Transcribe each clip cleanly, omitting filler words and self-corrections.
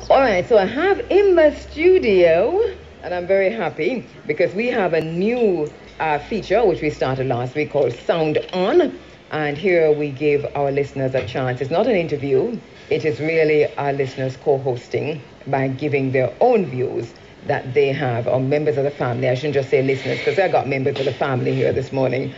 All right, so I have in the studio, and I'm very happy because we have a new feature which we started last week called Sound On. And here we give our listeners a chance. It's not an interview, it is really our listeners co hosting by giving their own views that they have, or members of the family. I shouldn't just say listeners, because I got members of the family here this morning,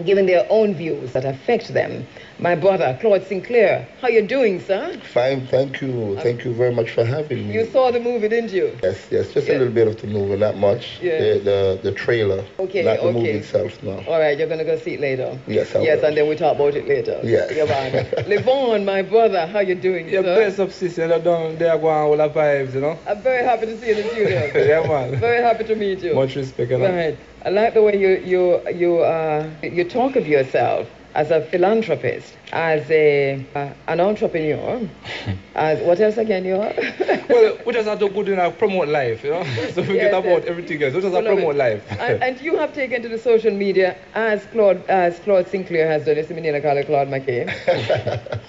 giving their own views that affect them. My brother, Claude Sinclair, how you doing, sir? Fine, thank you. Thank you very much for having me. You saw the movie, didn't you? Yes, just a little bit of the movie, not much. Yeah. The trailer, okay, not the movie itself, no. All right, you're going to go see it later? Yes, I will. Yes, and then we talk about it later. Yes. Lyvaughn, my brother, how you doing, sir? Yeah, best of sister, they're down there going all the vibes, you know? I'm very happy to see you in the studio. Yeah, man. Very happy to meet you. Much respect, you know? Right. I like the way you talk of yourself as a philanthropist, as an entrepreneur, as what else again you are? Well, we just have to good enough promote life, you know. So forget about everything else. We just have to promote life. And you have taken to the social media as Claude Sinclair has done. It's me call it Claude McKay.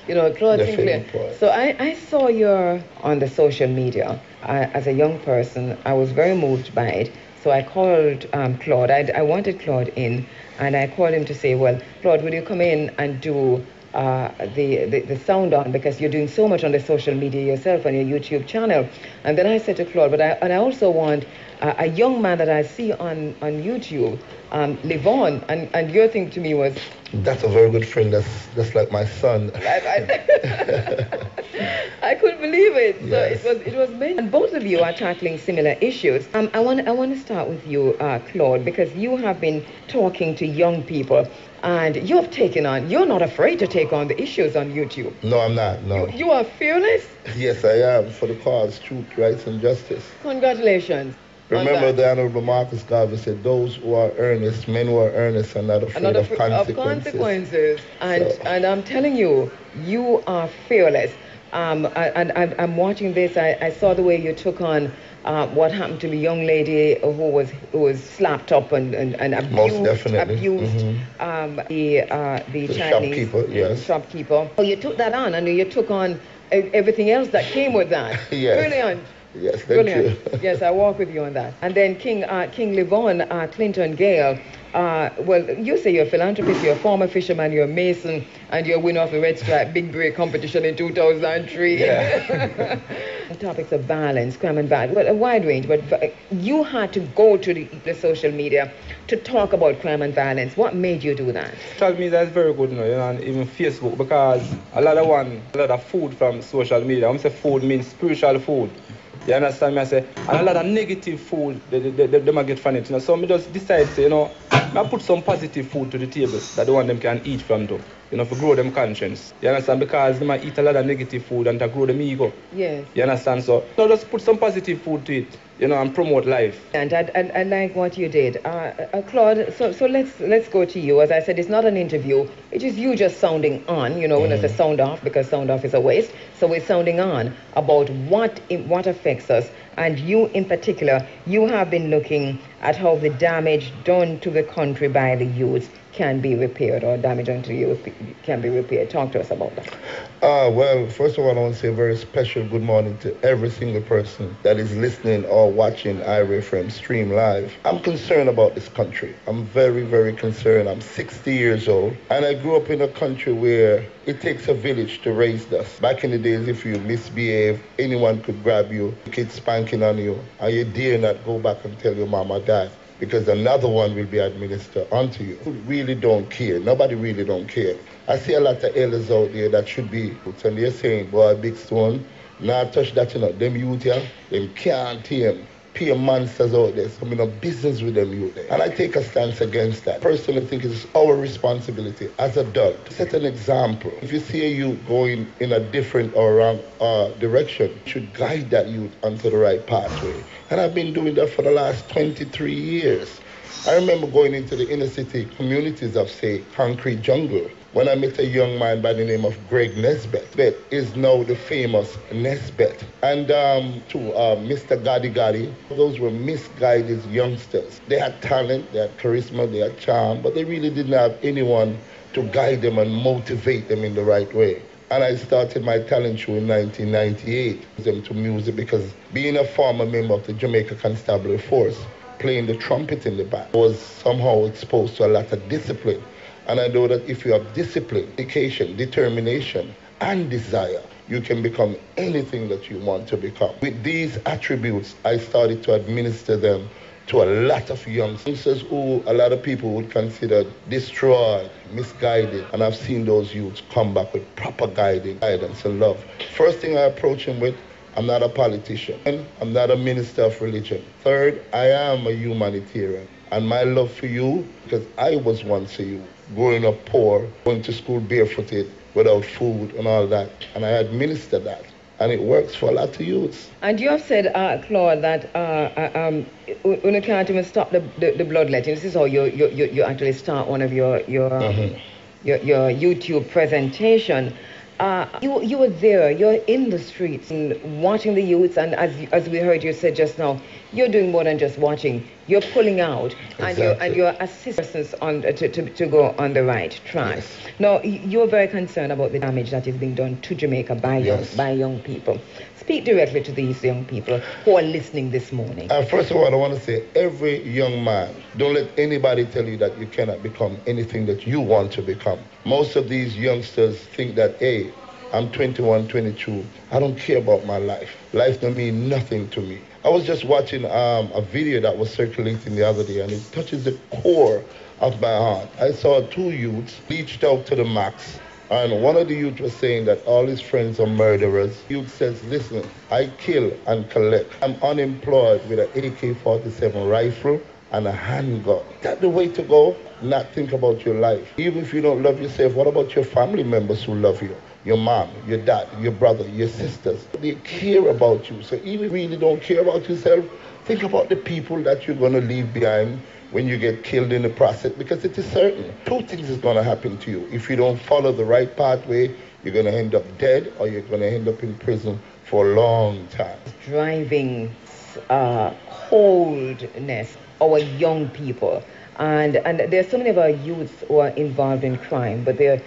You know, Claude Sinclair. So I saw you on the social media as a young person. I was very moved by it. So I called Claude. I wanted Claude in, and I called him to say, well, Claude, will you come in and do the sound on, because you're doing so much on the social media yourself on your YouTube channel. And then I said to Claude, I also want a young man that I see on YouTube, Lyvaughn, and your thing to me was... That's a very good friend. That's like my son. I couldn't believe it. Yes. So it was amazing. And both of you are tackling similar issues. I want to start with you, Claude, because you have been talking to young people, and you've taken on. You're not afraid to take on the issues on YouTube. No, I'm not. No. You are fearless. Yes, I am, for the cause, truth, rights, and justice. Congratulations. Remember, the Honorable Marcus Garvey said, those who are earnest, men who are earnest, are not afraid of consequences. And I'm telling you, you are fearless. And I'm watching this. I saw the way you took on what happened to the young lady who was slapped up and abused. Most definitely. The Chinese shopkeeper, yes. Shopkeeper. So you took that on, and you took on everything else that came with that. Yes. Brilliant. Yes, thank Brilliant. you. Yes, I walk with you on that. And then King Lyvaughn, Clinton Gale. Well, you say you're a philanthropist, you're a former fisherman, you're a mason, and you're a winner of the Red Stripe Big Break competition in 2003. Yeah. Topics of violence, crime and violence, well, a wide range, but you had to go to the social media to talk about crime and violence. What made you do that? Social media is very good, you know, and even Facebook, because a lot of food from social media. I'm saying food means spiritual food. You understand me? I say, and a lot of negative food, they might get from it. You know? So I just decide, say, you know, I put some positive food to the table that the one them can eat from too. You know, to grow them conscience. You understand? Because they might eat a lot of negative food and to grow them ego. Yes. You understand? So just put some positive food to it, you know, and promote life. And I like what you did. Claude, so let's go to you. As I said, it's not an interview. It is you just sounding on, you know, when it's a sound off, because sound off is a waste. So we're sounding on about what affects us. And you in particular, you have been looking at how the damage done to the country by the youth can be repaired, or damage done to the youth can be repaired. Talk to us about that. Well, first of all, I want to say a very special good morning to every single person that is listening or watching Irie Fm stream live. I'm concerned about this country. I'm very, very concerned. I'm 60 years old, and I grew up in a country where it takes a village to raise us. Back in the days, if you misbehave, anyone could grab you, kids spanking on you, and you dare not go back and tell your mom or dad, because another one will be administered onto you. People really don't care. Nobody really don't care. I see a lot of elders out there that should be, and they're saying, boy, big stone, nah, touch that, you know. Them youth here, them can't tame. Peer monsters out there, so I'm in a business with them youth there. And I take a stance against that. Personally, I think it's our responsibility as adults to set an example. If you see a youth going in a different or wrong direction, you should guide that youth onto the right pathway. And I've been doing that for the last 23 years. I remember going into the inner city communities of, say, Concrete Jungle, when I met a young man by the name of Greg Nesbitt. Nesbitt is now the famous Nesbitt. And to Mr. Gotti Gotti, those were misguided youngsters. They had talent, they had charisma, they had charm, but they really didn't have anyone to guide them and motivate them in the right way. And I started my talent show in 1998 them to music because being a former member of the Jamaica Constabulary Force, playing the trumpet in the band, was somehow exposed to a lot of discipline. And I know that if you have discipline, dedication, determination, and desire, you can become anything that you want to become. With these attributes, I started to administer them to a lot of youngsters who a lot of people would consider destroyed, misguided, and I've seen those youths come back with proper guidance and love. First thing I approach them with, I'm not a politician, and I'm not a minister of religion. Third, I am a humanitarian, and my love for you, because I was once a youth, growing up poor, going to school barefooted, without food and all that, and I administer that. And it works for a lot of youths. And you have said, Claude, that when you can't even stop the bloodletting, this is how you actually start one of your YouTube presentation. You were there, you're in the streets and watching the youths, and as we heard you say just now, you're doing more than just watching. You're pulling out, exactly. and you're assisting us on to go on the right track. Yes. Now, you're very concerned about the damage that is being done to Jamaica by young people. Speak directly to these young people who are listening this morning. First of all, I want to say, every young man, don't let anybody tell you that you cannot become anything that you want to become. Most of these youngsters think that, hey, I'm 21, 22. I don't care about my life. Life don't mean nothing to me. I was just watching a video that was circulating the other day, and it touches the core of my heart. I saw two youths reached out to the max, and one of the youths was saying that all his friends are murderers. The youth says, listen, I kill and collect. I'm unemployed with an AK-47 rifle and a handgun. That's the way to go. Not think about your life. Even if you don't love yourself, what about your family members who love you? Your mom, your dad, your brother, your sisters. They care about you. So even if you really don't care about yourself, think about the people that you're going to leave behind when you get killed in the process, because it is certain. Two things is going to happen to you. If you don't follow the right pathway, you're going to end up dead, or you're going to end up in prison for a long time. Driving coldness, our young people. And there's so many of our youths who are involved in crime, but the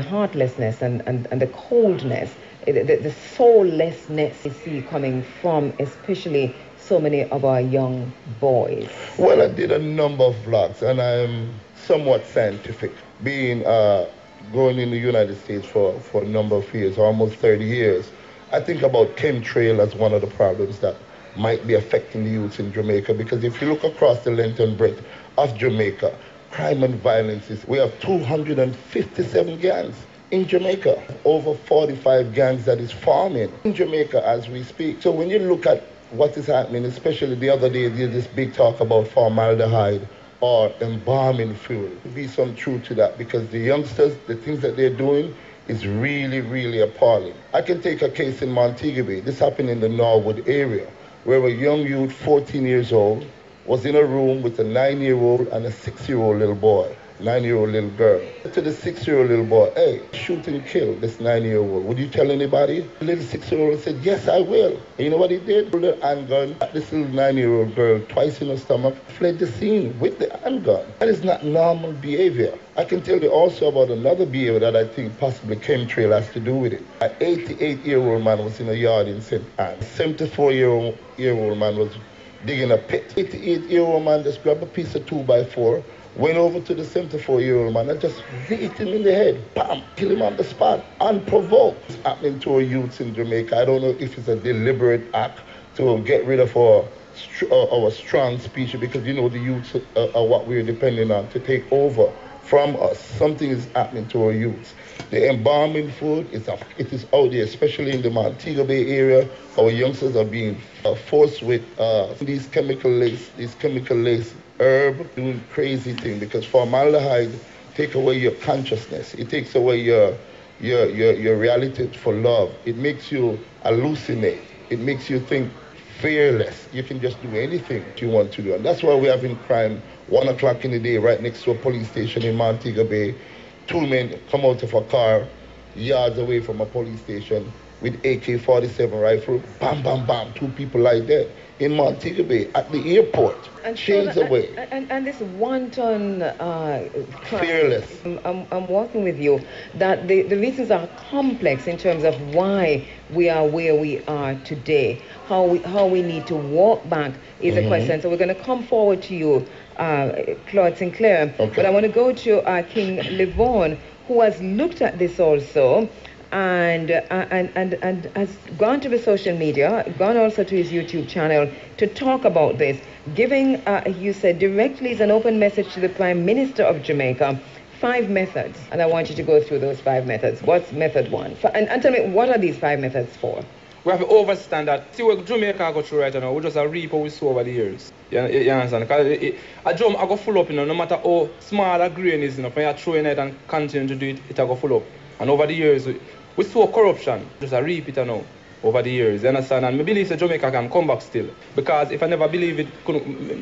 heartlessness and the coldness, the soullessness we see coming from especially so many of our young boys. Well, I did a number of vlogs, and I'm somewhat scientific, being going in the United States for a number of years, almost 30 years. I think about chemtrail as one of the problems that might be affecting the youths in Jamaica, because if you look across the length and breadth of Jamaica, crime and violence we have 257 gangs in Jamaica, over 45 gangs that is forming in Jamaica as we speak. So when you look at what is happening, especially the other day, there's this big talk about formaldehyde or embalming fluid. There'll be some truth to that, because the youngsters, the things that they're doing is really, really appalling. I can take a case in Montego Bay. This happened in the Norwood area, where a young youth, 14 years old, was in a room with a 9-year-old and a 6-year-old little boy, 9-year-old little girl. To the 6-year-old little boy, hey, shoot and kill this 9-year-old. Would you tell anybody? The little 6-year-old said, yes, I will. And you know what he did? Pulled a handgun at this little 9-year-old girl twice in her stomach, fled the scene with the handgun. That is not normal behavior. I can tell you also about another behavior that I think possibly chemtrail has to do with it. An 88-year-old man was in a yard in St. Anne. A 74-year-old man was digging a pit. 88-year-old man just grabbed a piece of 2x4, went over to the 74-year-old man and just hit him in the head. Bam! Kill him on the spot, unprovoked. It's happening to our youths in Jamaica. I don't know if it's a deliberate act to get rid of our strong species, because you know the youths are what we're depending on to take over from us. Something is happening to our youths. The embalming food, it is out there, especially in the Montego Bay area. Our youngsters are being forced with these chemical laced herb, doing crazy things, because formaldehyde take away your consciousness. It takes away your reality for love. It makes you hallucinate. It makes you think fearless. You can just do anything you want to do. And that's why we're having crime 1 o'clock in the day right next to a police station in Montego Bay. 2 men come out of a car, yards away from a police station with AK-47 rifle. Bam, bam, bam. 2 people lie dead in Montego Bay at the airport. And Shades away. And this wanton fearless. I'm walking with you that the reasons are complex in terms of why we are where we are today. How we need to walk back is a question. So we're going to come forward to you, Claude Sinclair. Okay. But I want to go to King Lyvaughn, who has looked at this also. And has gone to the social media, gone also to his YouTube channel to talk about this, giving, you said, directly is an open message to the Prime Minister of Jamaica, 5 methods. And I want you to go through those 5 methods. What's method 1? And tell me, what are these 5 methods for? We have to understand that. See what Jamaica go through right now, we just a reap what we sow over the years. You understand? Because a drum I go full up, no matter how small a grain is, when you throw in it and continue to do it, it go full up. And over the years, we saw corruption, just a reap it now, over the years, you understand? And I believe that Jamaica can come back still. Because if I never believe it, I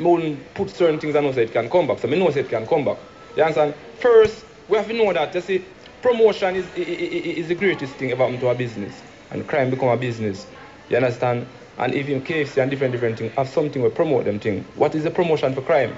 wouldn't put certain things I know say it can come back. So I know say it can come back. You understand? First, we have to know that, you see, promotion is the greatest thing ever happened to a business. And crime become a business. You understand? And even KFC and different things have something to promote them things. What is the promotion for crime?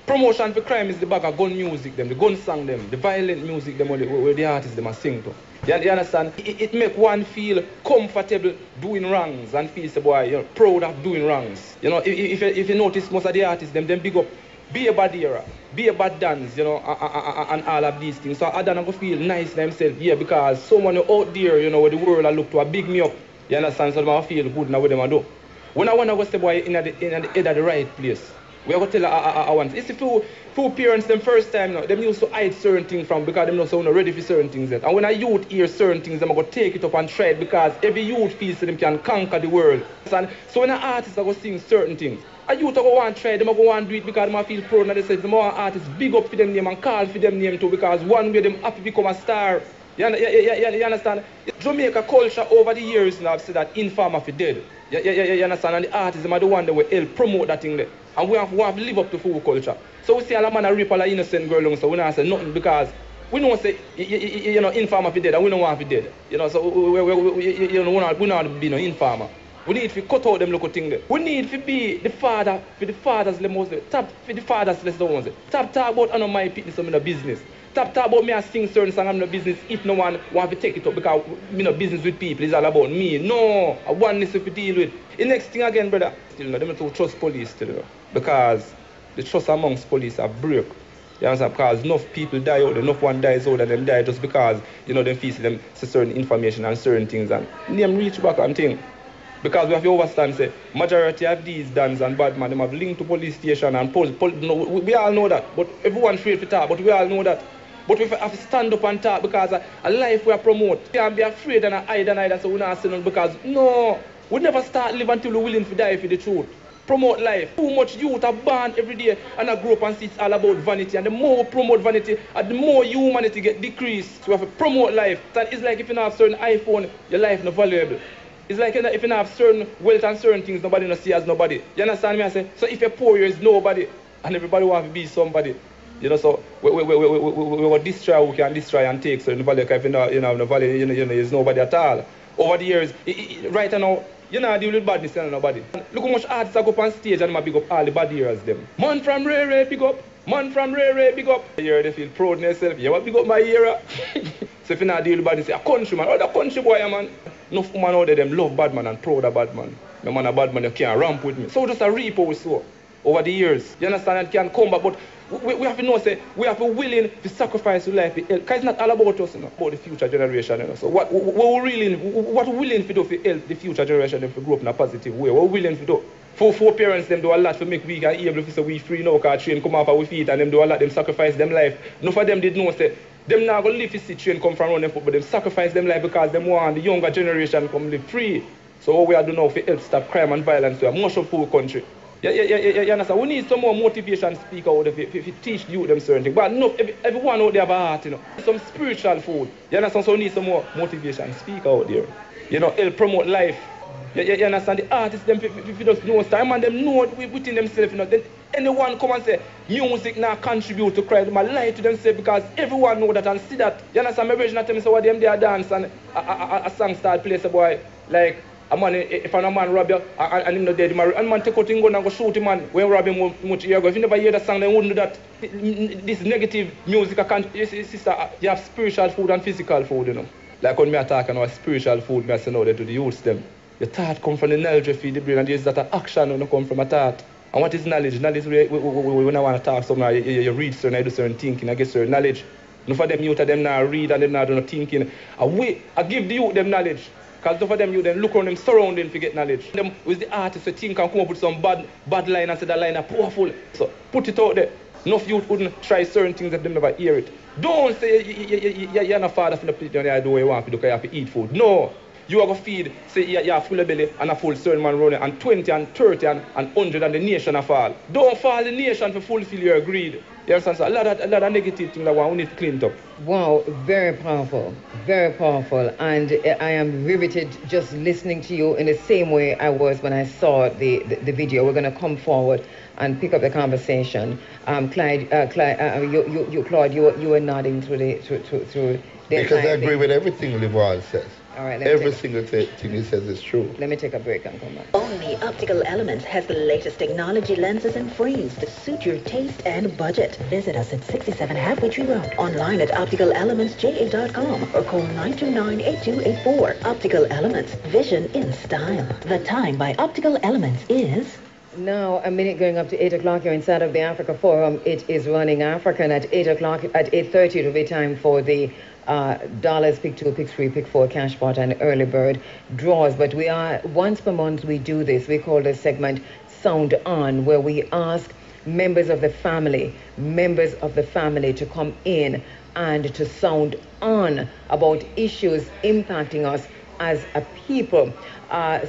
Promotion for crime is the bag of gun music, them, the gun song, them, the violent music, them, where the artists them are sing to. You understand? It make one feel comfortable doing wrongs and feel, boy, proud of doing wrongs. If you notice, most of the artists, them big up, be a bad era, be a bad dance, and all of these things. So I don't go feel nice themselves, because someone out there, where the world I look to, big me up. You understand? So I feel good now what them I do. When I want to go say, boy, in the head of the right place. We are going to tell I want. It's a few parents, them first time now, them used to hide certain things from because them not ready for certain things yet. And when a youth hear certain things, them are going to take it up and try it because every youth feels that them can conquer the world. So when an artist are going to sing certain things, a youth are going to want to try it, them are going to want to do it because they feel proud and they say, the more artists big up for them name and call for them name too because one way them happy become a star. You understand? Jamaica culture over the years now have said that informer for dead. You understand? And the artists are the one that will help promote that thing there. And we have to live up to full culture. So we see a man a rape a innocent girl long, so we don't say nothing because we don't say informer for dead and we don't want to be dead. So we not be no informer. We need to cut out them local thing there. We need to be the father for the fathers the most top for the fathers less the ones. Top talk about my people some in the business. Top talk about me I sing certain song I'm in the business if no one want to take it up because me no business with people, it's all about me. No, I want this to deal with. The next thing again, brother, still no, them to trust police still because the trust amongst police are broke. You understand? Because enough people die out, enough one dies out and them die just because them feel them certain information and certain things and them reach back and thing. Because we have to understand, say, majority of these dons and bad men, them have linked to police station and police. We all know that, but everyone afraid to talk, but we all know that. But we have to stand up and talk because a life we promote. We can't be afraid and hide and so we're not saying nothing because, no, we never start live until we're willing to die for the truth. Promote life. Too much youth are born every day and I grow up and see it's all about vanity. And the more we promote vanity, the more humanity get decreased. So we have to promote life. And it's like if you don't have certain iPhone, your life not valuable. It's like if you don't have certain wealth and certain things, nobody not see as nobody. You understand me? I say, so if you're poor, you're nobody. And everybody wants to be somebody. So we will destroy who can destroy and take. So in the valley, if the valley, there's nobody at all. Over the years, right now, deal with badness and nobody. Look how much artists go up on stage and big up all the bad years them. Man from Ray, big up. Man from Ray, big up. Here they feel proud in themselves. You want big up my era? So if you not deal with badness, say a country man, the country boy man. Enough woman out there, them love bad man and proud of bad man. My man a bad man, you can't ramp with me. So just a reap we saw over the years. You understand? It can come back, but we have to know, say, we have to be willing to sacrifice your life. Because it's not all about us, about the future generation. So what we're willing to do for help the future generation to grow up in a positive way. What we're willing to do. For parents, them do a lot to make we can able to say we free now, because train come off our feet and them do a lot, them sacrifice them life. None of them did know, say, them not going to live to see train come from around them, but them sacrifice them life because them want the younger generation come live free. So what we are doing now for help stop crime and violence to a much of poor country. You understand? We need some more motivation speak out if you teach you them certain things. But no, everyone out there have a heart, Some spiritual food. You understand? So we need some more motivation speak out there. Help promote life. You understand? The artists, them, if you just know time and them know within themselves, you know, then anyone come and say music now contribute to crime, they lie to themselves because everyone know that and see that. You understand? My version of them say what them there dance and a song start play, say boy, like a man, if a man rob you and him not dead, and man take out him gun and go shoot him man when rob him much year ago. If you never hear that song, then wouldn't do that. This negative music, sister, you have spiritual food and physical food, you know. Like when I talk about spiritual food, I say no, they do the youths them. The thought come from the knowledge of the brain, and there's that action when come from a thought. And what is knowledge? Knowledge, when I want to talk something, you read certain, I do certain thinking, I get certain knowledge. None for them youth, them now read and them now do no thinking. I give the youth them knowledge. Because none for them you then look around them surrounding to get knowledge. Them with the artists who think and come up with some bad line and say that line are powerful. So put it out there. Enough youth wouldn't try certain things that them never hear it. Don't say you're not father for the place down there, do what you want to do because you have to eat food. No. You are going to feed, say you have full of belly and a full certain man running and 20 and 30 and 100 and the nation a fall. Don't fall the nation to fulfill your greed. You understand? So a lot of negative things that we need to clean up. Wow, very powerful, very powerful. And I am riveted just listening to you in the same way I was when I saw the video. We're going to come forward and pick up the conversation. Claude, you were nodding through the because I agree with everything Lyvaughn says. All right, every single thing he says is true. Let me take a break and come back. Only Optical Elements has the latest technology lenses and frames to suit your taste and budget. Visit us at 67 Halfway Tree Road, online at opticalelementsja.com or call 929-8284. Optical Elements, vision in style. The time by Optical Elements is... Now, a minute going up to 8 o'clock, you're inside of the Africa Forum. It is running African at 8 o'clock. At 8:30, it'll be time for the dollars, pick 2, pick 3, pick 4, cash pot and early bird draws. But we are, once per month we do this. We call this segment Sound On, where we ask members of the family to come in and to sound on about issues impacting us as a people.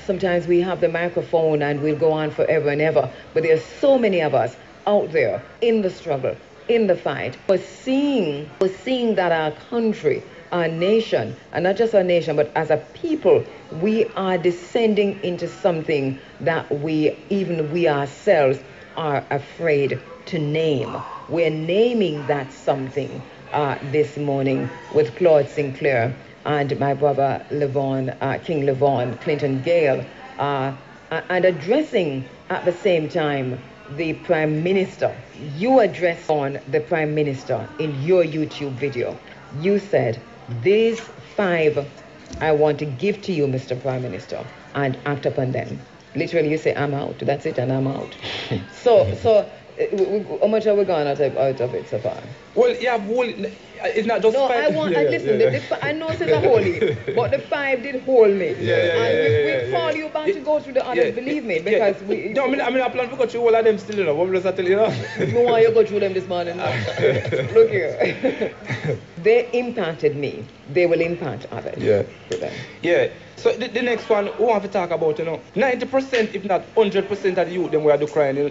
Sometimes we have the microphone and we'll go on forever and ever, but there's so many of us out there in the struggle, in the fight. We're seeing that our country, our nation, and not just our nation, but as a people, we are descending into something that we ourselves are afraid to name. We're naming that something this morning with Claude Sinclair and my brother Lyvaughn, King Lyvaughn, Clinton Gale, and addressing at the same time the Prime Minister. You addressed on the Prime Minister in your YouTube video. You said, these 5 I want to give to you, Mr. Prime Minister, and act upon them. Literally, you say, I'm out. That's it, and I'm out. So how much have we gone out of it so far? Well, yeah, it's not just 5. I know it's a holy, but the 5 did hold me. We call you back to go through the others, believe me, because we... No, I plan to go through all of them still, you know. What will I tell you, No, why you go through them this morning? Look here. They impacted me. They will impact others. Yeah. So the next one we want to talk about, you know, 90%, if not 100% of the youth, them where do crime, you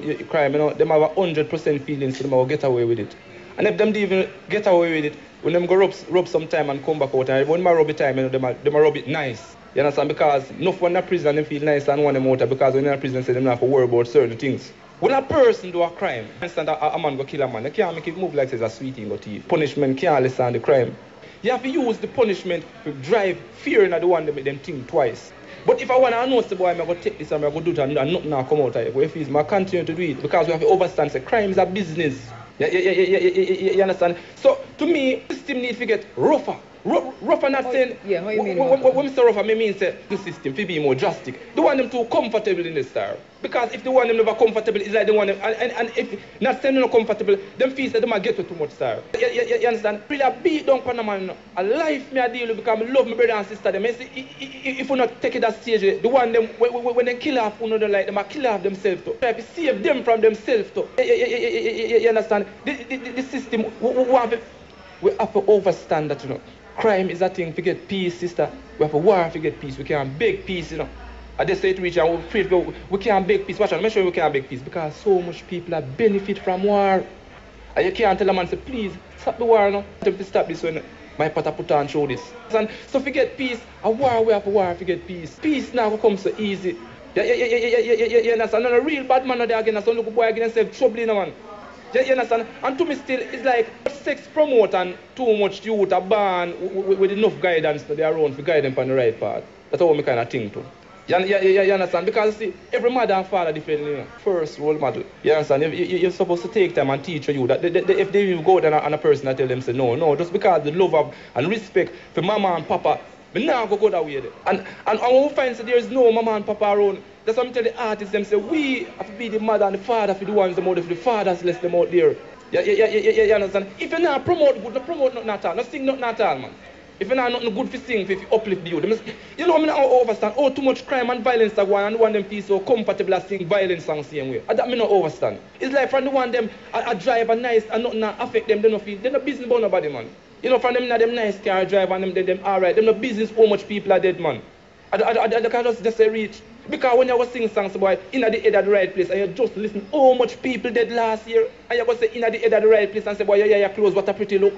know, them have 100% feelings, so them will get away with it. And if them even get away with it, when them go rub some time and come back out, and when they rub it time, you know, them rub it nice. You understand? Because enough when they're prison, they feel nice and want them out, because when they're in prison, they don't have to worry about certain things. When a person do a crime, for instance, a man go kill a man, they can't make it move like it's a sweet thing or thief. Punishment can't lessen the crime. You have to use the punishment to drive fear in the one that make them think twice. But if I want to announce the boy, I'm going to take this and I'm going to do it and nothing now come out of it. But if he's going to continue to do it, because we have to understand that crime is a business. You understand? So, to me, the system needs to get rougher. Rougher not saying... Yeah, how you mean when I say rougher, I mean say the system to be more drastic. They want them too comfortable in this style. Because if they want them never comfortable, it's like they want them... And if not saying they're not comfortable, them feel that they might get too much style. You understand? Really, I beat down on a man. A life me I deal with because I love my brother and sister. Them. If we not take it that stage, the one them, when they kill off, who know they like them, I kill off themselves too. Try to save them from themselves too. You understand? The system, we have to overstand that, you know. Crime is a thing to get peace, sister. We have a war to get peace. We can't beg peace, you know. I just say to reach and we can't beg peace. Watch out, make sure we can't beg peace because so much people benefit from war. And you can't tell a man, say, please, stop the war, no. To stop this when My pata put on through this. And so if we get peace, a war we have a war if we get peace. Peace now will come so easy. You understand? And a real bad man there again, some little boy again himself trouble in a man. You understand? And to me still, it's like sex promote and too much youth are born with enough guidance to their own to guide them on the right path. That's how we kind of think too. You understand? Because see, every mother and father different, you know, first role model. You understand? You're supposed to take time and teach you that if they even go there and a person that tell them say no, just because the love of and respect for mama and papa, but now go that way. And when we find that there is no mama and papa around, that's what I tell the artists, them say we have to be the mother and the father for the ones them out there, for the fathers less them out there. You understand? If you not promote good, not promote nothing at all, not sing nothing at all, man. If you're not nothing good for sing, if you uplift the youth. You know, I mean, I don't understand. Oh, too much crime and violence are going, and one them feel so comfortable as sing violence songs same way. That me not understand. It's like from the one them I drive a nice and nothing affect them, they don't feel, they're not business about nobody, man. You know, from them not them nice car drive and them alright, them no business how much people are dead, man. I can just say reach. Because when you go sing songs about in the head of the right place and you just listen how much people dead last year and you go say in the head of the right place and say, boy, yeah, clothes, what a pretty look.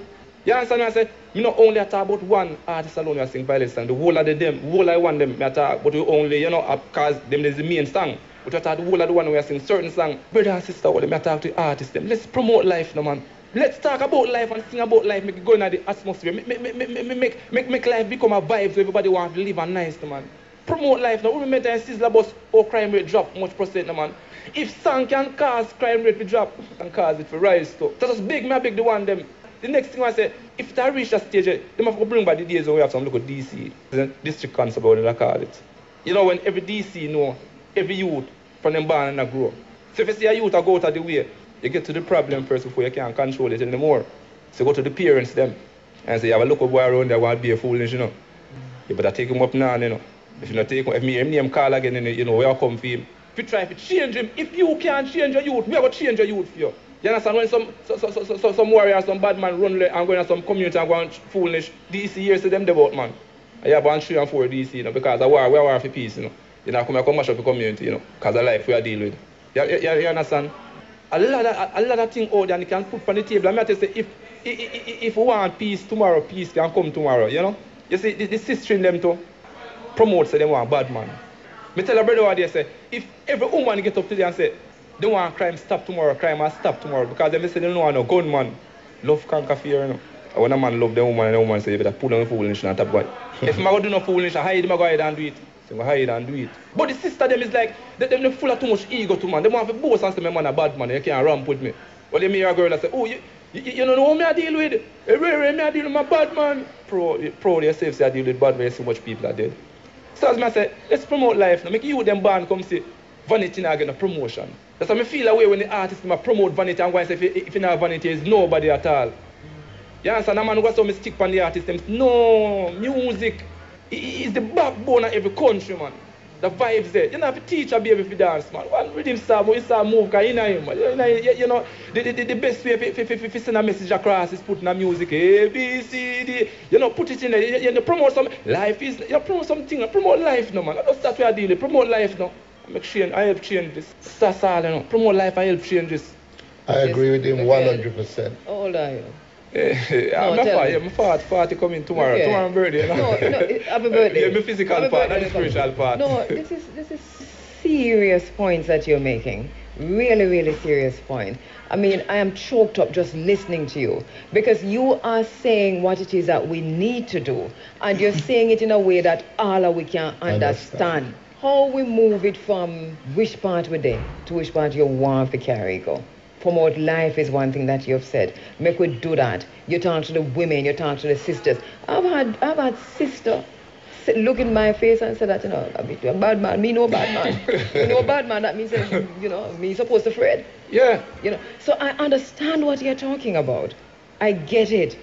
You understand what I say? You not only talk about one artist alone who sing violence and the whole of them, whole of one them I talk, but you only, you know, because them is the main song. But I talk the whole of the one who sing certain song. Brother and sister, what them I talk to artists them. Let's promote life, no man. Let's talk about life and sing about life, make it go in the atmosphere. Make life become a vibe so everybody want to live and nice, no man. Promote life now. We met a sizzler bus or crime rate drop much percent, no man. If song can cause crime rate to drop, can cause it to rise too. So just big the one them. The next thing I say, if they reach that stage, they have to bring back the days when we have some local DC, district constable, they call it. You know, when every DC know, every youth from them born and they grow. So if you see a youth go out of the way, you get to the problem first before you can control it anymore. So go to the parents them and say, you have a local boy around there want to be a foolish, you know. You better take him up now, you know. If you not take him, if me name call again, you know, where I come for him. If you try to change him, if you can't change your youth, we are going to change your youth for you. You understand? When some warriors, some bad man run and go in some community and go and foolish, DC here say them devout, man. I have about 3 and 4 DC, you know, because we are war for peace, you know. You know, come mash up the community, you know, because of life we are dealing with. You understand? A lot of things out there you can put on the table. I'm to say if we want peace tomorrow, peace can come tomorrow, you know? You see, the sister in them too promote say they want bad man. Me tell a brother what they say, if every woman get up today and say, they want crime stop tomorrow, crime must stop tomorrow, because they say they don't want no gunman. Love conquer fear, you know. And when a man love the woman and the woman say, you better pull on the foolishness and tap boy. If I go do no foolishness, hide, I go ahead and do it. So I hide and do it. But the sister them is like, they're full of too much ego to man. They want to boast and say, my man a bad man, you can't ramp with me. Well, they hear a girl that say, oh, you don't know who me I deal with? Hey, me I deal with my bad man. Proud yourself say I deal with bad man, so much people are dead. So as I say, let's promote life now. Make you them band come see vanity now get a promotion. That's how I feel away when the artists promote vanity and go and say if you not have vanity, is nobody at all. You understand? A man who got some stick on the artist, them no, music is the backbone of every country, man. The vibes there. You don't have to teach a baby to dance, man. One rhythm star, but it's a move, because you know him, man. You know, the best way if send a message across is putting a music, A, B, C, D. You know, put it in there. You know, promote some life is, you promote something, promote life now, man. That's what we are dealing. Promote life now. I help change this. That's all, you know. Promote life, I help change this. I agree with him 100%. How old are you? I'm 40 coming tomorrow. Okay. Tomorrow I'm birthday. You know? No, happy birthday. Yeah, my physical part, not the spiritual part. No, this is serious points that you're making. Really, really serious point. I mean, I am choked up just listening to you, because you are saying what it is that we need to do, and you're saying it in a way that all of we can understand. How we move it from which part we're there to which part you want to carry go. Promote life is one thing that you've said. Make we do that. You talk to the women, you talk to the sisters. I've had sister look in my face and say that, you know, I'm a bad man. Me no bad man. Me no bad man. That means, you know, me supposed to afraid. Yeah. You know. So I understand what you're talking about. I get it.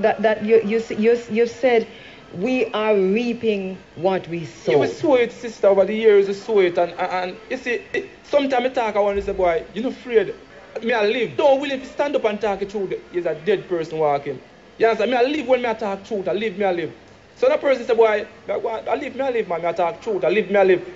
That you've said we are reaping what we sow. You will sow it, sister, over the years. You sow it, and you see, sometimes I talk, I want to say, boy, you're not afraid. Me I live. Don't willing to stand up and talk the truth. He's a dead person walking. You understand? Me I live when me I talk truth. I live. So that person say, boy, I live, man. Me I talk truth. I live.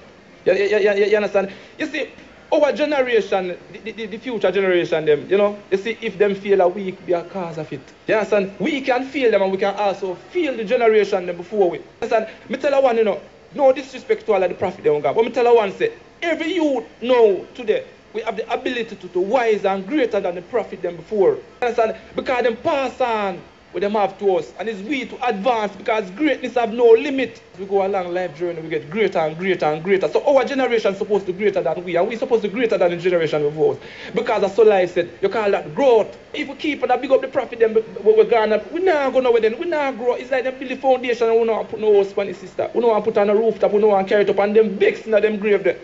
You understand? You see, our generation, the future generation, them, you know, you see, if them feel a weak, be a cause of it. You understand? We can feel them and we can also feel the generation them before we. You understand? Me tell her one, you know, no disrespect to all of the prophet them God, but me tell her one, say, every youth now, today, we have the ability to wise and greater than the prophet them before. You understand? Because them pass on what them have to us, and it's we to advance because greatness have no limit. As we go along life journey, we get greater and greater and greater. So our generation is supposed to be greater than we, and we're supposed to be greater than the generation before us. Because as Sola said, you call that growth. If we keep on that big up the prophet, then we're gonna, we're not going nowhere then, we're not grow. It's like them build the foundation and we don't put no house on the sister. We don't put on a rooftop, we don't carry it up, and them big in them grave there.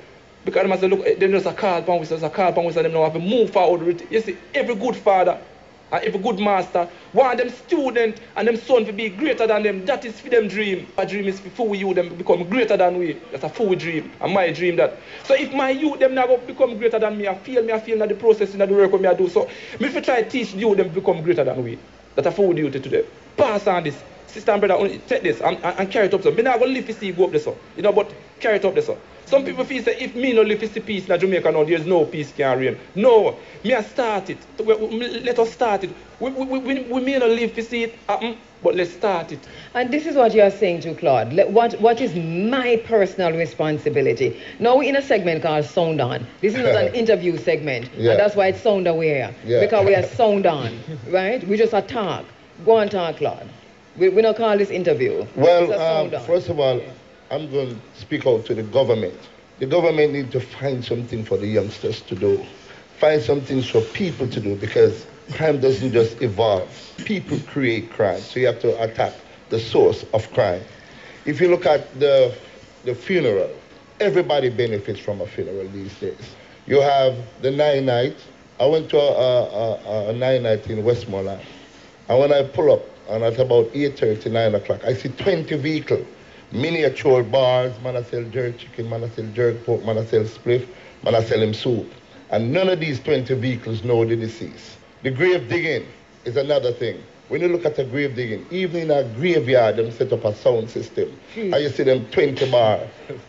Because them say, look, them just a call upon us, a call upon us, and them now have to move forward. You see, every good father, and every good master want them student and them son to be greater than them. That is for them dream. My dream is for you them become greater than we. That's a full dream. And my dream that. So if my youth them not become greater than me, I feel that the process in the work what me I do. So me if I try to teach you them become greater than we. That's a full duty to them. Pass on this. Sister and brother, only take this and carry it up. So me not gonna live to see go up there so. You know, but carry it up there so. Some people feel say if me no live to see peace in Jamaica now, there's no peace can reign. No, me I start it. Let us start it. We may not live to see it happen, but let's start it. And this is what you are saying to Claude. What is my personal responsibility? Now we're in a segment called Sound On. This is not an interview segment. Yeah. And that's why it's Sound Aware. Yeah. Because we are Sound On, right? We just a talk. Go and talk, Claude. We don't call this interview. Well, first of all, I'm going to speak out to the government. The government needs to find something for the youngsters to do. Find something for people to do, because crime doesn't just evolve. People create crime, so you have to attack the source of crime. If you look at the funeral, everybody benefits from a funeral these days. You have the 9 nights. I went to a 9 night in Westmoreland, and when I pull up, and at about 8:30, 9 o'clock, I see 20 vehicles. Miniature bars, man I sell jerk chicken, man I sell jerk pork, man I sell spliff, man I sell him soup. And none of these 20 vehicles know the deceased. The grave digging is another thing. When you look at a grave digging, even in a graveyard, them set up a sound system. And you see them 20 bar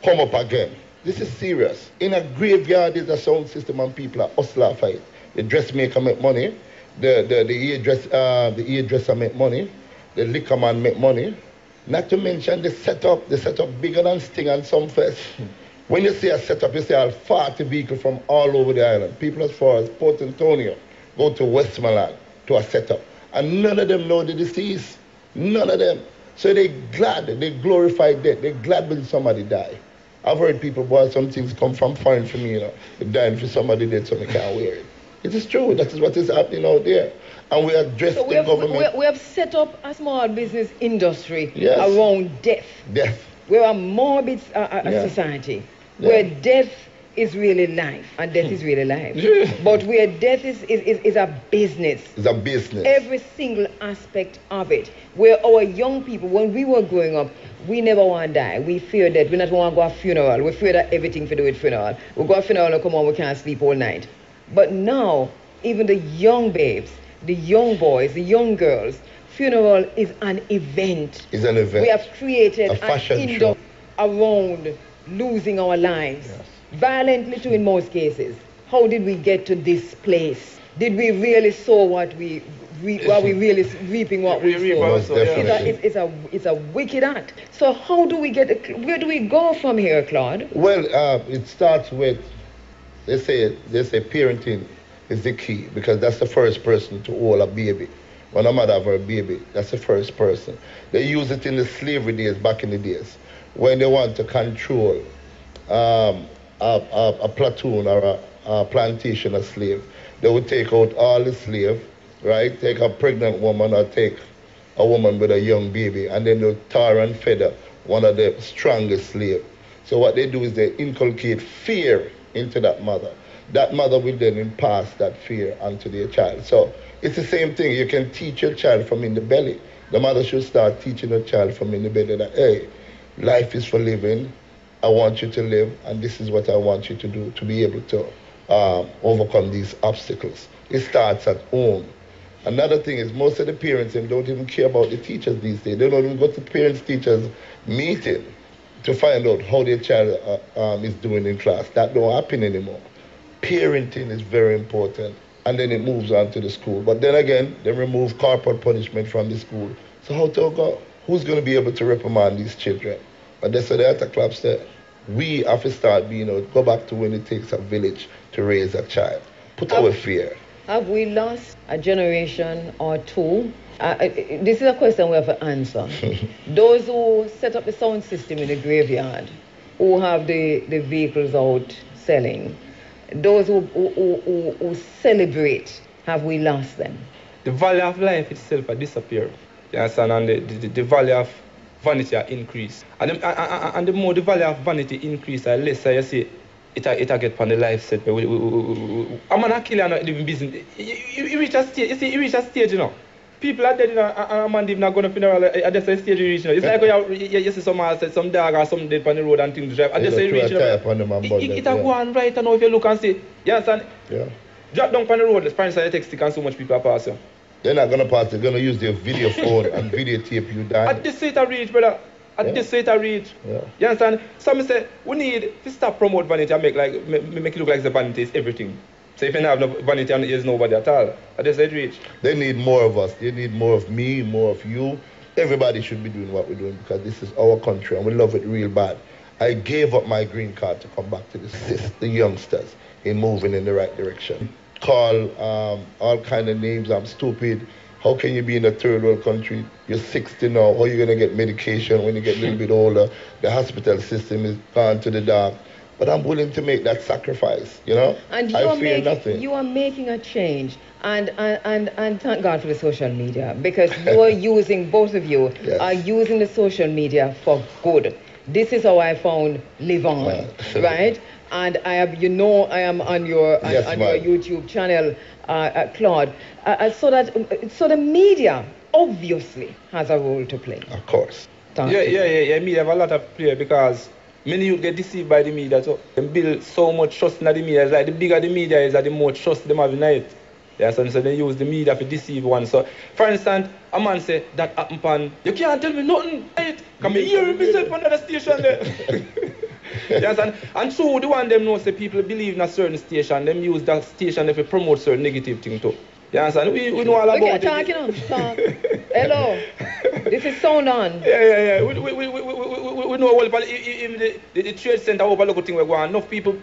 come up again. This is serious. In a graveyard, there's a sound system and people are hustler for it. The dressmaker make money, the hairdresser make money, the liquor man make money. Not to mention the setup bigger than Sting and Sumfest. When you see a setup, you see all 40 vehicles from all over the island. People as far as Port Antonio go to Westmoreland to a setup. And none of them know the deceased. None of them. So they glad, they glorify death. They glad when somebody die. I've heard people, boy, some things come from foreign for me, you know. They're dying for somebody dead so they can't wear it. It is true. That is what is happening out there. And we address the government. We have set up a small business industry around death. Death. We're a morbid society where death is really life and death is really life. But where death is a business. It's a business. Every single aspect of it. Where our young people, when we were growing up, we never want to die. We fear that. We not want to go to a funeral. We fear that everything to do with funeral. We go to a funeral and come on, we can't sleep all night. But now, even the young babes, the young boys, the young girls, funeral is an event. It's an event. We have created a fashion show around losing our lives. Yes. Violently too in most cases. How did we get to this place? Did we really sow what we are we really reaping what we sow? It's a wicked act. So how do we where do we go from here, Claude? Well, it starts with, they say parenting is the key, because that's the first person to hold a baby. When a mother have her baby, that's the first person. They use it in the slavery days, back in the days, when they want to control a platoon or a plantation of slave. They would take out all the slave, right? Take a pregnant woman or take a woman with a young baby, and then they'll tar and feather one of the strongest slaves. So what they do is they inculcate fear into that mother. That mother will then pass that fear onto their child. So it's the same thing. You can teach your child from in the belly. The mother should start teaching her child from in the belly that, hey, life is for living. I want you to live, and this is what I want you to do to be able to overcome these obstacles. It starts at home. Another thing is most of the parents don't even care about the teachers these days. They don't even go to parents-teachers meeting to find out how their child is doing in class. That don't happen anymore. parenting is very important, and then it moves on to the school. But then again, they remove corporal punishment from the school. So how to go? Who's going to be able to reprimand these children? But that's what the other clubs said. We have to start being out, go back to when it takes a village to raise a child. Put away fear. Have we lost a generation or two? This is a question we have to answer. Those who set up the sound system in the graveyard, who have the vehicles out selling, those who celebrate, have we lost them? The value of life itself has disappeared. You understand? And the value of vanity has increased. And the more the value of vanity increases, the less you see it get on the life set. I'm not killing and not living business. You reach a stage, you reach a stage, you know. People are dead, you know, and a man even not going to funeral at the stage you reach, you know. It's like you see some dog or some dead on the road and things drive. At the stage you reach, you know. It go on right now if you look and see. You understand? Yeah. Drop down on the road, the parents are take stick and so much people are passing. They're not going to pass, they're going to use their video phone and videotape you dying. At this state I reach, brother. At this state I reach. Yeah. You understand? Some say, we need to stop promote vanity and make it look like the vanity is everything. So if you don't have no vanity and there's nobody at all, at this state reach. They need more of us. They need more of me, more of you. Everybody should be doing what we're doing because this is our country and we love it real bad. I gave up my green card to come back to assist the youngsters in moving in the right direction. Call all kind of names. I'm stupid. How can you be in a third world country? You're 60 now. How are you going to get medication when you get a little bit older? The hospital system is gone to the dark. But I'm willing to make that sacrifice, you know? And you are making a change. And thank God for the social media, because you are using, both of you are using the social media for good. This is how I found Lyvaughn, right? And I am on your YouTube channel, Claude. So the media obviously has a role to play. Of course. Yeah. Media have a lot of play because many youth get deceived by the media. So they build so much trust in the media. It's like the bigger the media is, the more trust them have in it. Yeah, so they use the media to deceive one. So, for instance, a man say that happened pan. You can't tell me nothing. Right? Come here, myself on the station there. Yes, and so the one them know say people believe in a certain station, them use that station if they promote certain negative thing too. You understand? We know all about it. Talk. Hello. This is sound on. Yeah. We know all about it. Even the trade center overlook thing we're going. Enough people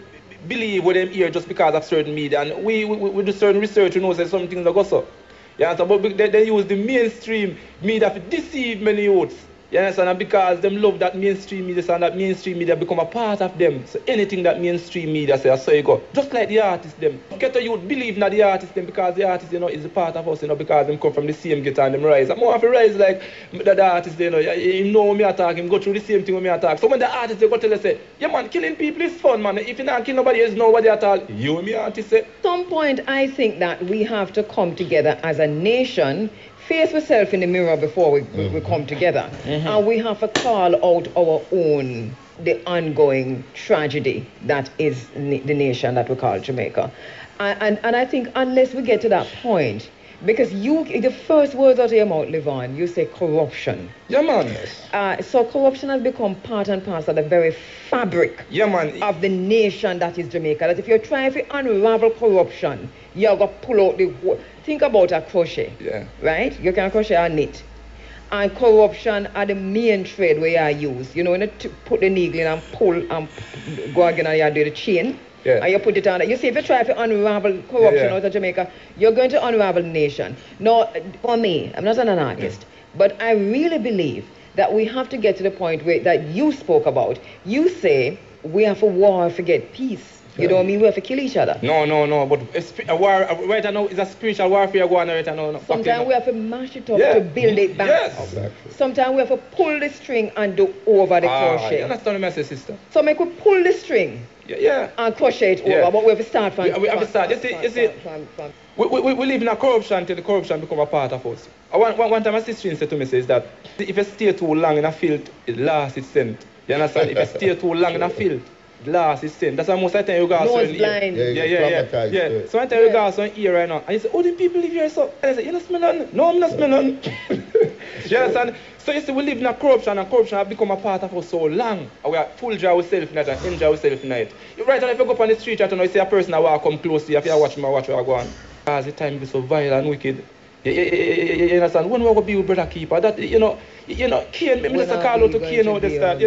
believe what them hear just because of certain media, and we do certain research, you know, say some things that go so. Yeah, so but they use the mainstream media to deceive many youths. You understand? And because them love that mainstream media, and that mainstream media become a part of them. So anything that mainstream media say, so you go. Just like the artists them. Get a youth believe in the artists them because the artists, you know, is a part of us, you know, because them come from the same ghetto and them rise. I'm more of a rise like the artists, you know. You know me attack, him go through the same thing with me attack. So when the artists they go tell us say, yeah man, killing people is fun, man. If you not kill nobody else, nobody at all. You and me artists say. At some point I think that we have to come together as a nation, face ourselves in the mirror before we come together. And we have to call out our own, the ongoing tragedy that is the nation that we call Jamaica. And I think unless we get to that point, because the first words out of your mouth, Lyvaughn, you say corruption. Yeah, man. So corruption has become part and parcel of the very fabric of the nation that is Jamaica. That if you're trying to unravel corruption, you're going to pull out the... Think about a crochet, right? You can crochet or knit. And corruption are the main trade where you use. You know, when you put the needle in and pull and go again and you do the chain. Yeah. And you put it on. You see, if you try to unravel corruption out of Jamaica, you're going to unravel the nation. Now, for me, I'm not an anarchist, but I really believe that we have to get to the point where that you spoke about. You say we have a war to get peace. You know what I mean? We have to kill each other. No. But a war right now is a spiritual warfare going on right now. Sometimes we have to mash it up to build it back. Yes. Exactly. Sometimes we have to pull the string and do over the crochet. You understand the message, sister? So make we pull the string and crochet it over, but we have to start from... We have to start. You see, we live in a corruption until the corruption become a part of us. One time my sister said to me, says that if you stay too long in a field, it lost its scent. You understand? If you stay too long in a field, glass is thin. That's why most of the time you go Nose certain blind. Yeah. So I tell you guys on here right now, and you say, oh, the people live here, so and I say, you not smell nothing? No, I'm not smelling nothing. You understand? So you see, we live in a corruption, and corruption have become a part of us so long. And we are full joy ourselves in it and enjoy ourselves in it. Right now, if you go up on the street, you know, you see a person that walk come close to you, if you watch where I go on. Because the time is so vile and wicked. You understand? When we go be with brother keeper, that Kane, me just call out to Kane out this start.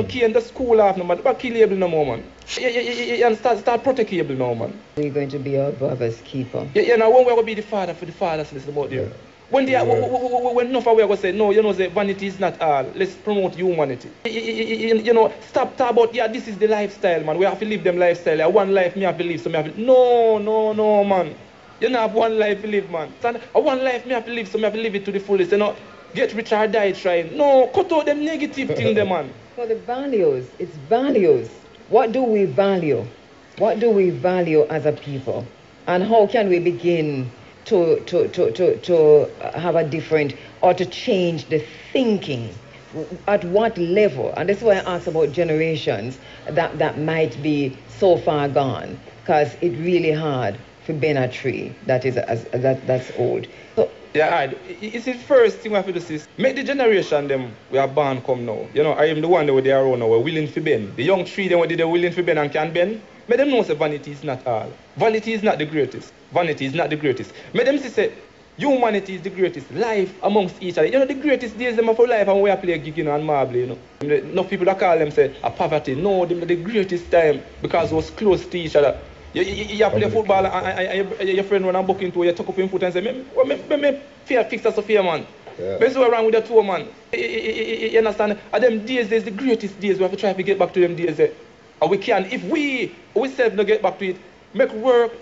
Kane the school off no man, but kill able no more man. You start protect able no man. We're going to be our brother's keeper. When we go be the father for the fathers, listen about there. When enough of we are going to say, no, say vanity is not all. Let's promote humanity. Stop talk about, this is the lifestyle, man. We have to live them lifestyle. One life, me have to live, so me have to... No, man. You don't have one life to live, man. One life, me have to live, so me have to live it to the fullest. Get rich or die trying. No, cut out them negative things, man. For the values, it's values. What do we value? What do we value as a people? And how can we begin to have a different, or to change the thinking? At what level? And this is why I asked about generations that might be so far gone, because it's really hard for being a tree that's old. So, it's the first thing we have to do is make the generation them we are born come now. I am the one that they are around now, we're willing to bend. The young tree them what they're willing to bend and can bend. Make them know say vanity is not all. Vanity is not the greatest. Vanity is not the greatest. Make them say humanity is the greatest. Life amongst each other. The greatest days them for life and we are play gig and marble, No people that call them say a poverty. No, them the greatest time because we was close to each other. You play football and your friend run and buck into you talk up in foot and say, me fear fix us fear man. That's what's wrong with the two man. You understand? And them days is the greatest days. We have to try to get back to them days. And we can, if we ourselves not get back to it,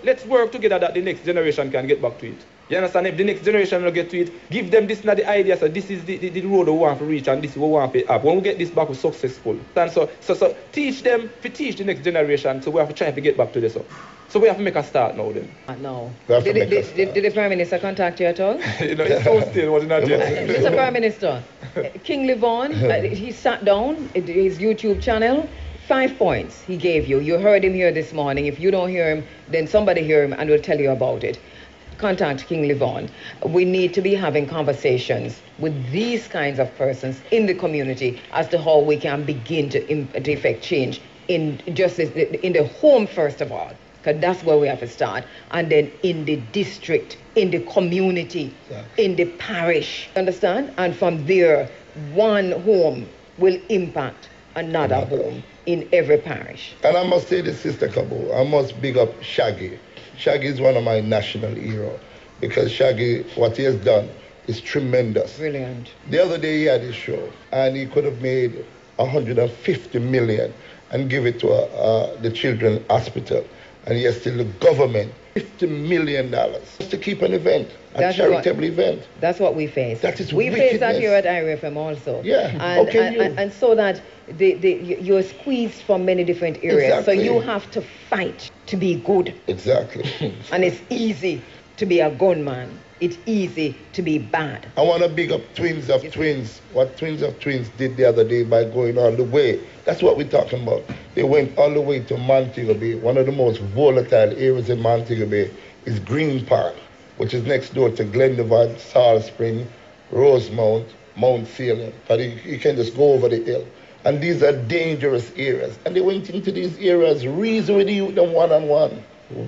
let's work together that the next generation can get back to it. You understand? If the next generation will get to it, give them this not the idea, so this is the road we want to reach and this is what we want to have. When we get this back, we're successful. And so teach them, to teach the next generation, so we have to try to get back to this. So we have to make a start now then. No. Did the Prime Minister contact you at all? It's so still, was it not yet? Mr. Prime Minister, King Lyvaughn, he sat down at his YouTube channel. 5 points he gave you. You heard him here this morning. If you don't hear him, then somebody hear him and will tell you about it. Contact King Lyvaughn. We need to be having conversations with these kinds of persons in the community as to how we can begin to effect change in justice in the home first of all, because that's where we have to start, and then in the district, in the community, in the parish. Understand? And from there, one home will impact another home in every parish. And I must say this, Sister Kabo, I must big up Shaggy. Shaggy is one of my national heroes because Shaggy, what he has done is tremendous. Brilliant. The other day he had his show and he could have made 150 million and give it to the children's hospital. And he has still the government $50 million just to keep an event, a charitable event. That's what we face. That is we face that here at Irie Fm also. Yeah. And so that you're squeezed from many different areas. Exactly. So you have to fight to be good. Exactly. And it's easy to be a gunman. It's easy to be bad. I want to big up Twins of Twins. What Twins of Twins did the other day by going all the way. That's what we're talking about. They went all the way to Montego Bay. One of the most volatile areas in Montego Bay is Green Park, which is next door to Lyvaughn, Salt Spring, Rosemount, Mount Salem. But you can just go over the hill. And these are dangerous areas. And they went into these areas, reason with you, them one-on-one.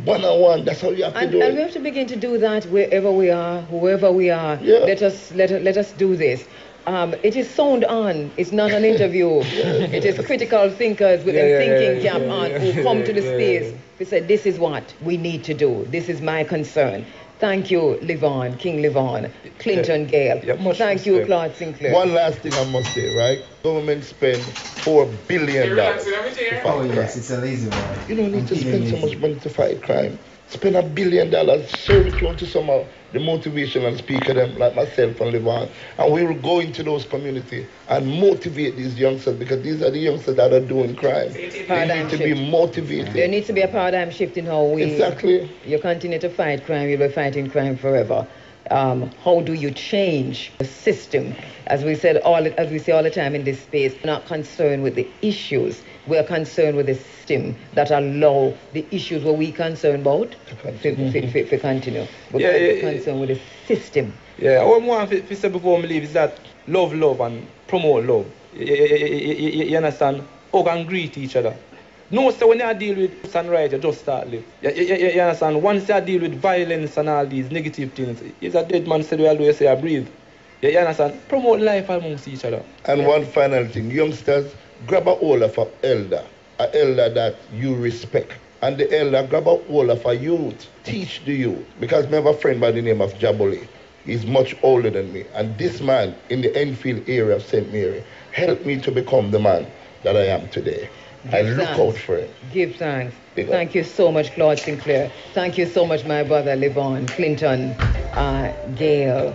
One-on-one, that's how you have to do it. And we have to begin to do that wherever we are, whoever we are. Yeah. Let us do this. It is sound on. It's not an interview. It is critical thinkers with their thinking cap on who come to the space. We said, this is what we need to do. This is my concern. Thank you, Lyvaughn, King Lyvaughn, Clinton Gale. Thank you, Claude Sinclair. One last thing I must say, right? Government spend $4 billion to fight crime. Yes, it's a lazy one. You don't need to spend so much money to fight crime. Spend $1 billion, serve it on to somehow the motivational speaker them like myself and Lyvaughn. And we will go into those communities and motivate these youngsters because these are the youngsters that are doing crime. They need to be motivated. There needs to be a paradigm shift in how we... Exactly. You continue to fight crime, you'll be fighting crime forever. How do you change the system? As we say all the time in this space, we're not concerned with the issues. we are concerned with the system that allow the issues what we concerned about to continue. We're concerned with the system. Yeah, what I want to say before I leave is that love and promote love. You understand? Hug and greet each other. No, so when you deal with sun right, you just start live. You understand? Once you deal with violence and all these negative things, it's a dead man said, well, you say I breathe. You understand? Promote life amongst each other. And one final thing, youngsters, grab a hold of an elder that you respect. And the elder grab a hold of a youth, teach the youth. Because I have a friend by the name of Jaboli. He's much older than me. And this man in the Enfield area of St. Mary helped me to become the man that I am today. I look out for it. Give thanks. Thank you so much, Claude Sinclair. Thank you so much, my brother Lyvaughn, Clinton, Gale.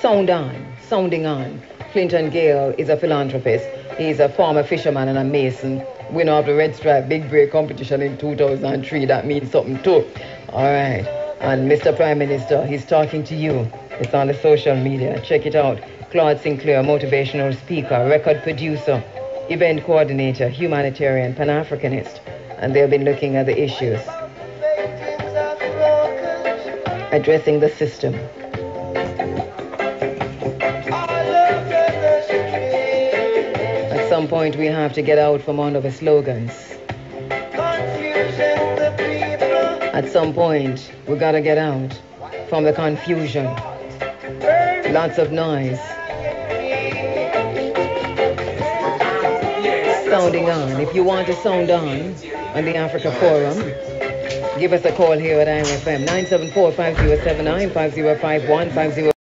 Sounding on. Clinton Gale is a philanthropist. He's a former fisherman and a mason. Winner of the Red Stripe Big Break competition in 2003. That means something too. All right. And Mr. Prime Minister, he's talking to you. It's on the social media. Check it out. Claude Sinclair, motivational speaker, record producer, event coordinator, humanitarian, Pan-Africanist. And they've been looking at the issues. Addressing the system. At some point, we have to get out from under the slogans. At some point, we got to get out from the confusion. Lots of noise. Sounding on. If you want to sound on the Africa Forum, give us a call here at Irie Fm. 974-5079, 5051, 50.